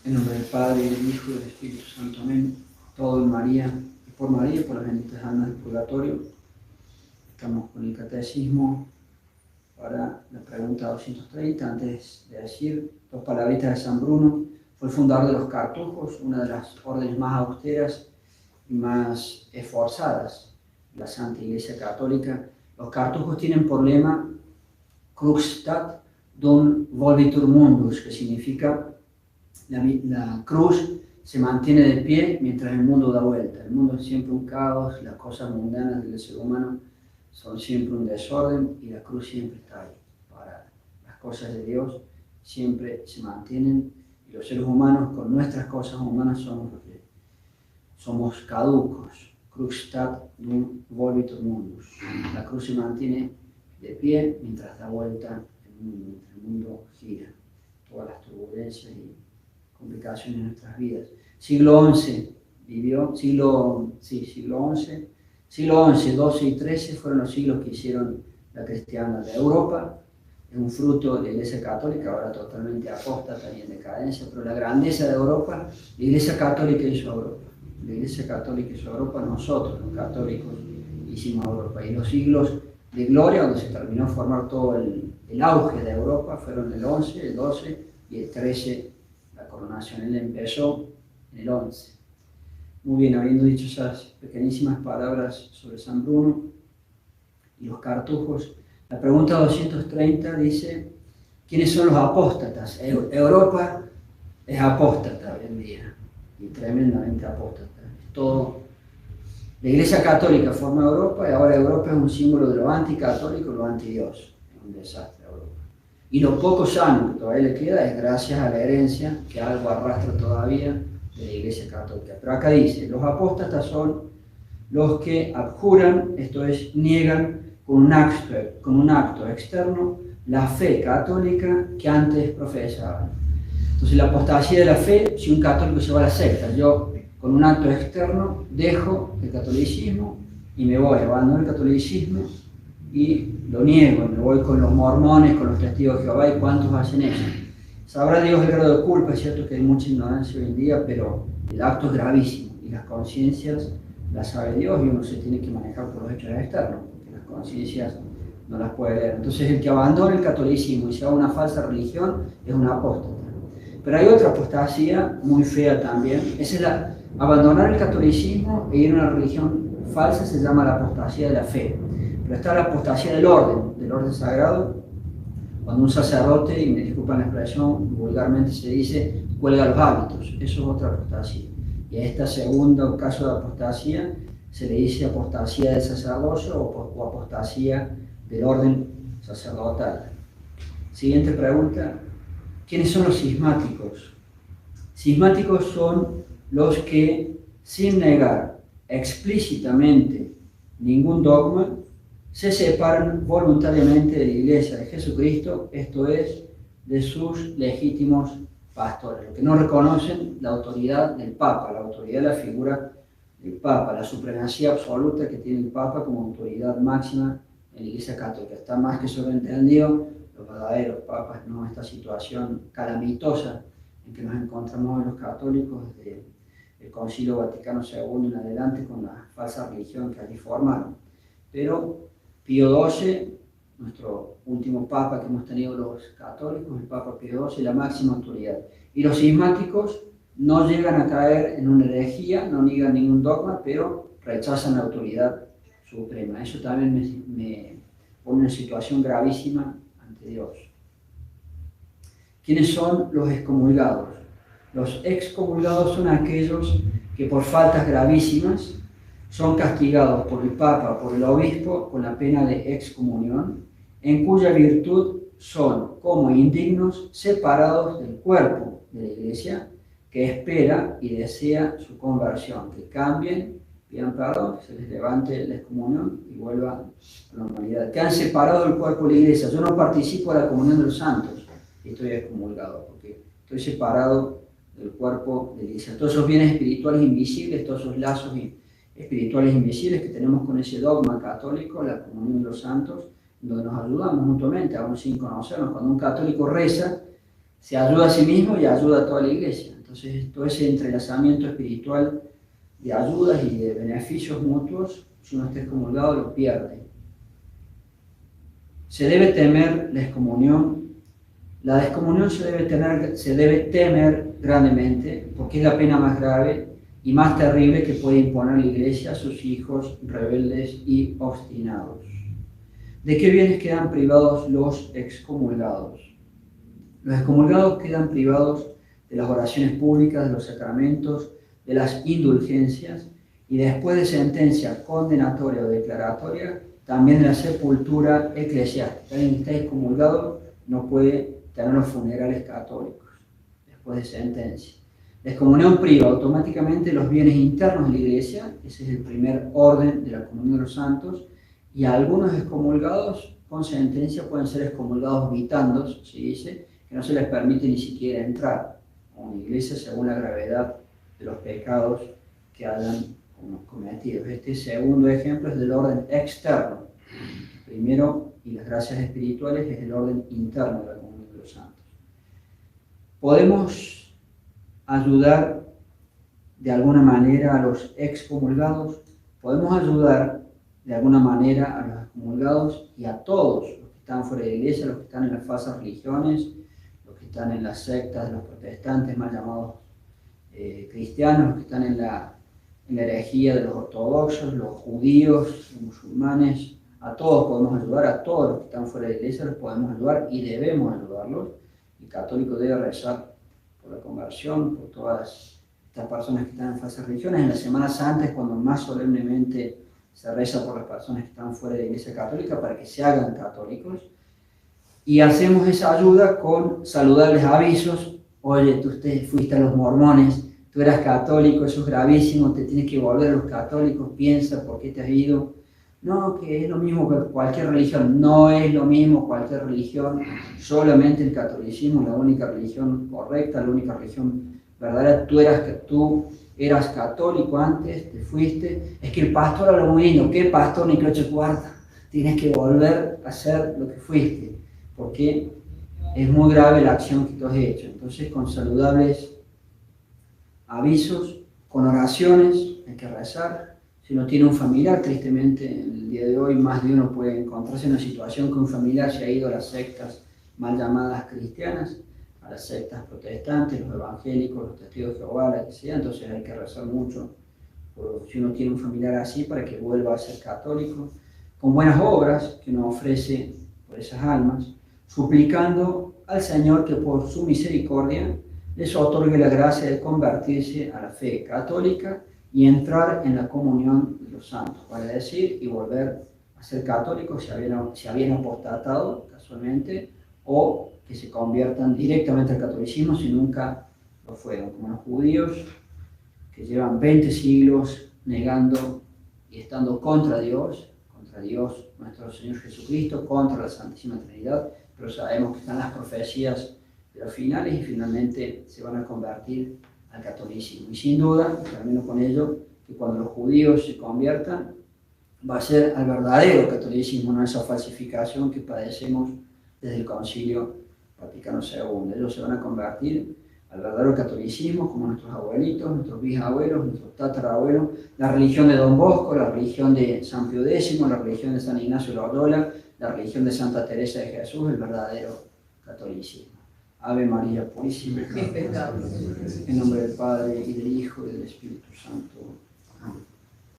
En nombre del Padre, y del Hijo y del Espíritu Santo. Amén. Todo en María, y por María, por las benditas almas del purgatorio. Estamos con el catecismo para la pregunta 230. Antes de decir dos palabritas de San Bruno, fue el fundador de los cartujos, una de las órdenes más austeras y más esforzadas de la Santa Iglesia Católica. Los cartujos tienen por lema Crux stat dum volvitur mundus, que significa la cruz se mantiene de pie mientras el mundo da vuelta. El mundo es siempre un caos, las cosas mundanas del ser humano son siempre un desorden y la cruz siempre está ahí. Para las cosas de Dios siempre se mantienen y los seres humanos con nuestras cosas humanas somos caducos. Crux stat dum volvitur mundus. La cruz se mantiene de pie mientras da vuelta mientras el mundo gira. Todas las turbulencias y complicaciones en nuestras vidas. Siglo XI vivió, siglo XI, XII y XIII fueron los siglos que hicieron la cristiandad de Europa. Es un fruto de la Iglesia Católica, ahora totalmente apóstata y en decadencia, pero la grandeza de Europa, la Iglesia Católica hizo Europa. La Iglesia Católica hizo Europa, nosotros los católicos hicimos Europa. Y los siglos de gloria, donde se terminó a formar todo el auge de Europa, fueron el XI, el XII y el XIII. La coronación, él empezó en el 11. Muy bien, habiendo dicho esas pequeñísimas palabras sobre San Bruno y los cartujos, la pregunta 230 dice: ¿quiénes son los apóstatas? Europa es apóstata hoy en día, y tremendamente apóstata. Todo. La Iglesia Católica forma Europa y ahora Europa es un símbolo de lo anticatólico y lo antidios. Es un desastre Europa. Y lo poco sano que todavía le queda es gracias a la herencia que algo arrastra todavía de la Iglesia Católica. Pero acá dice, los apóstatas son los que abjuran, esto es, niegan con un acto externo la fe católica que antes profesaban. Entonces la apostasía de la fe, si un católico se va a la secta, yo con un acto externo dejo el catolicismo y me voy, abandono el catolicismo y lo niego, me voy con los mormones, con los testigos de Jehová. ¿Y cuántos hacen eso? Sabrá Dios el grado de culpa, es cierto que hay mucha ignorancia hoy en día, pero el acto es gravísimo y las conciencias las sabe Dios y uno se tiene que manejar por los hechos externos, porque las conciencias no las puede leer. Entonces el que abandona el catolicismo y se va a una falsa religión es un apóstata. Pero hay otra apostasía muy fea también, esa es abandonar el catolicismo e ir a una religión falsa, se llama la apostasía de la fe. Pero está la apostasía del orden sagrado, cuando un sacerdote, y me disculpan la expresión, vulgarmente se dice, cuelga los hábitos. Eso es otra apostasía. Y a esta segunda caso de apostasía se le dice apostasía del sacerdocio o apostasía del orden sacerdotal. Siguiente pregunta: ¿quiénes son los cismáticos? Cismáticos son los que, sin negar explícitamente ningún dogma, se separan voluntariamente de la Iglesia de Jesucristo, esto es, de sus legítimos pastores, los que no reconocen la autoridad del Papa, la autoridad de la figura del Papa, la supremacía absoluta que tiene el Papa como autoridad máxima en la Iglesia Católica. Está más que sobreentendido, los verdaderos papas, no esta situación calamitosa en que nos encontramos los católicos desde el Concilio Vaticano II en adelante con la falsa religión que allí formaron. Pero Pío XII, nuestro último papa que hemos tenido los católicos, el Papa Pío XII, la máxima autoridad. Y los cismáticos no llegan a caer en una herejía, no niegan ningún dogma, pero rechazan la autoridad suprema. Eso también me pone en una situación gravísima ante Dios. ¿Quiénes son los excomulgados? Los excomulgados son aquellos que por faltas gravísimas son castigados por el Papa o por el Obispo con la pena de excomunión, en cuya virtud son, como indignos, separados del cuerpo de la Iglesia, que espera y desea su conversión, que cambien, pidan perdón, que se les levante la excomunión y vuelvan a la normalidad. Que han separado el cuerpo de la Iglesia. Yo no participo de la comunión de los santos y estoy excomulgado, porque estoy separado del cuerpo de la Iglesia. Todos esos bienes espirituales invisibles, todos esos lazos espirituales invisibles que tenemos con ese dogma católico, la comunión de los santos, donde nos ayudamos mutuamente, aún sin conocernos. Cuando un católico reza, se ayuda a sí mismo y ayuda a toda la Iglesia. Entonces Entonces, todo ese entrelazamiento espiritual de ayudas y de beneficios mutuos, si uno está excomulgado, lo pierde. Se debe temer la excomunión. La descomunión se debe temer grandemente, porque es la pena más grave y más terrible que puede imponer la Iglesia a sus hijos rebeldes y obstinados. ¿De qué bienes quedan privados los excomulgados? Los excomulgados quedan privados de las oraciones públicas, de los sacramentos, de las indulgencias y después de sentencia condenatoria o declaratoria, también de la sepultura eclesiástica. Alguien que está excomulgado no puede tener los funerales católicos después de sentencia. La excomunión priva automáticamente los bienes internos de la Iglesia, ese es el primer orden de la comunión de los santos, y algunos excomulgados con sentencia pueden ser excomulgados vitandos, se dice, que no se les permite ni siquiera entrar a una iglesia según la gravedad de los pecados que hayan cometido. Este segundo ejemplo es del orden externo. Primero, y las gracias espirituales, es el orden interno de la comunión de los santos. Podemos ayudar de alguna manera a los excomulgados, podemos ayudar de alguna manera a los excomulgados y a todos los que están fuera de la iglesia, los que están en las falsas religiones, los que están en las sectas de los protestantes, mal llamados cristianos, los que están en la herejía de los ortodoxos, los judíos, los musulmanes. A todos podemos ayudar, a todos los que están fuera de la iglesia los podemos ayudar y debemos ayudarlos. El católico debe rezar por la conversión, por todas estas personas que están en falsas religiones. En la Semana Santa es cuando más solemnemente se reza por las personas que están fuera de la Iglesia Católica para que se hagan católicos. Y hacemos esa ayuda con saludables avisos. Oye, tú fuiste a los mormones, tú eras católico, eso es gravísimo, te tienes que volver a los católicos, piensa por qué te has ido. No, que es lo mismo que cualquier religión. No es lo mismo cualquier religión, solamente el catolicismo es la única religión correcta, la única religión verdadera. Tú eras católico antes, te fuiste. Es que el pastor habla muy lindo. ¿Qué pastor ni cloche cuarta? Tienes que volver a hacer lo que fuiste, porque es muy grave la acción que tú has hecho. Entonces, con saludables avisos, con oraciones, hay que rezar. Si uno tiene un familiar, tristemente en el día de hoy más de uno puede encontrarse en una situación que un familiar se ha ido a las sectas mal llamadas cristianas, a las sectas protestantes, los evangélicos, los testigos de Jehová, la que sea. Entonces hay que rezar mucho si uno tiene un familiar así para que vuelva a ser católico, con buenas obras que uno ofrece por esas almas, suplicando al Señor que por su misericordia les otorgue la gracia de convertirse a la fe católica y entrar en la comunión de los santos, vale decir, y volver a ser católicos si habían apostatado casualmente, o que se conviertan directamente al catolicismo si nunca lo fueron, como los judíos que llevan 20 siglos negando y estando contra Dios nuestro Señor Jesucristo, contra la Santísima Trinidad, pero sabemos que están las profecías de los finales y finalmente se van a convertir al catolicismo. Y sin duda, termino con ello, que cuando los judíos se conviertan, va a ser al verdadero catolicismo, no esa falsificación que padecemos desde el Concilio Vaticano II. Ellos se van a convertir al verdadero catolicismo, como nuestros abuelitos, nuestros bisabuelos, nuestros tatarabuelos, la religión de Don Bosco, la religión de San Pío X, la religión de San Ignacio de Loyola, la religión de Santa Teresa de Jesús, el verdadero catolicismo. Ave María Purísima. En nombre del Padre, y del Hijo,